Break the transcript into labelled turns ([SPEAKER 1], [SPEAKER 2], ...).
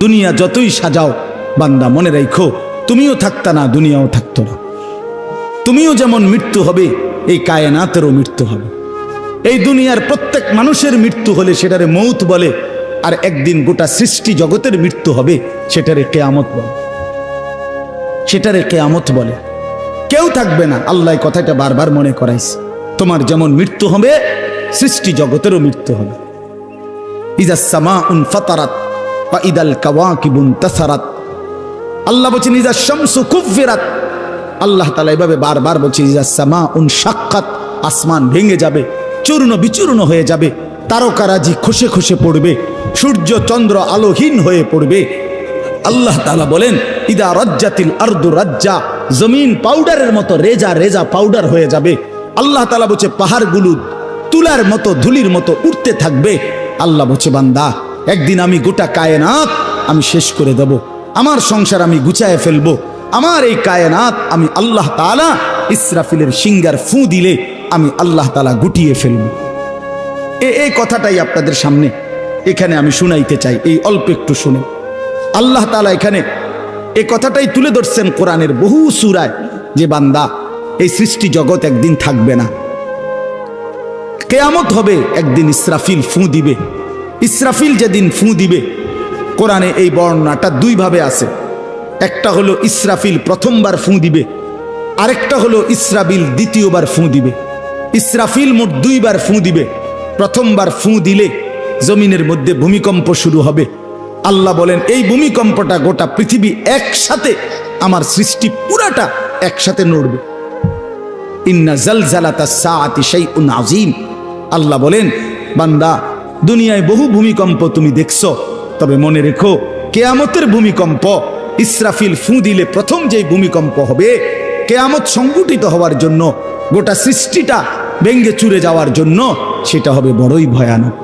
[SPEAKER 1] দুনিয়া যতই সাজাও বান্দা মনে রাখো তুমিও থাকতা না, দুনিয়াও থাকতো না। তুমিও যেমন মৃত্যু হবে এই কায়নাতেরও মৃত্যু হবে। এই দুনিয়ার প্রত্যেক মানুষের মৃত্যু হলে সেটারে মৌত বলে, আর একদিন গোটা সৃষ্টি জগতের মৃত্যু হবে সেটারে কিয়ামত বলে। সেটারে কিয়ামত বলে। কেউ থাকবে না, আল্লাহ কথাটা বারবার মনে করাইছে। তোমার যেমন মৃত্যু হবে সৃষ্টি জগতেরও মৃত্যু হবে। ইজা সামাউন ফাতারাত ওয়া ইদাল কাওয়াকিবুন তাসারাত। আল্লাহ বলেছেন ইজা শামসু কুফিরাত। আল্লাহ তাআলা এভাবে বারবার বলছে ইজা সামাউন শাক্কাত, আসমান ভেঙে যাবে, চূর্ণ বিচূর্ণ হয়ে যাবে, তারকারাজি খসে খসে পড়বে, সূর্য চন্দ্র আলোহীন হয়ে পড়বে। আল্লাহ তাআলা বলেন ইদা রাজ্জাতিল আরদু রাজ্জা, জমিন পাউডারের মতো রেজা রেজা পাউডার হয়ে যাবে। আল্লাহ তাআলা বলছে পাহাড়গুলো তুলার মতো ধুলির মতো উঠতে থাকবে। আল্লাহ বলছে বান্দা একদিন আমি গোটা কায়নাত আমি শেষ করে দেব, আমার সংসার আমি গুছায় ফেলবো, আমার এই কায়নাত আমি আল্লাহ তাআলা ইসরাফিলের সিঙ্গার ফু দিলে আমি আল্লাহ তাআলা গুটিয়ে ফেলবো। এই কথাটাই আপনাদের সামনে এখানে আমি শুনাইতে চাই। এই অল্প একটু শুনে আল্লাহ তাআলা এখানে এই কথাটাই তুলে ধরছেন কোরআনের বহু সূরায়, যে বান্দা এই সৃষ্টি জগৎ একদিন থাকবে না, কিয়ামত হবে, একদিন ইসরাফিল ফু দিবে। ইসরাফিল যেদিন ফু দিবে, কোরআনে এই বর্ণনাটা দুই ভাবে আছে। একটা হলো ইসরাফিল প্রথমবার ফু দিবে, আরেকটা হলো ইসরাফিল দ্বিতীয়বার ফু দিবে। ইসরাফিল মোট দুইবার ফু দিবে। প্রথমবার ফু দিলে জমিনের মধ্যে ভূমিকম্প শুরু হবে। আল্লাহ বলেন এই ভূমিকম্পটা গোটা পৃথিবী একসাথে, আমার সৃষ্টি পুরাটা একসাথে নড়বে। ইন্না জালজালাতাস সাআতি শাইউন আযীম। আল্লাহ বলেন বান্দা দুনিয়ায় বহু ভূমিকম্প তুমি দেখছো, তবে মনে রেখো কিয়ামতের ভূমিকম্প, ইসরাফিল ফু দিলে প্রথম যে ভূমিকম্প হবে, কিয়ামত সংঘটিত হওয়ার জন্য, গোটা সৃষ্টিটা ভেঙ্গে চুরে যাওয়ার জন্য, সেটা হবে বড়ই ভয়ানক।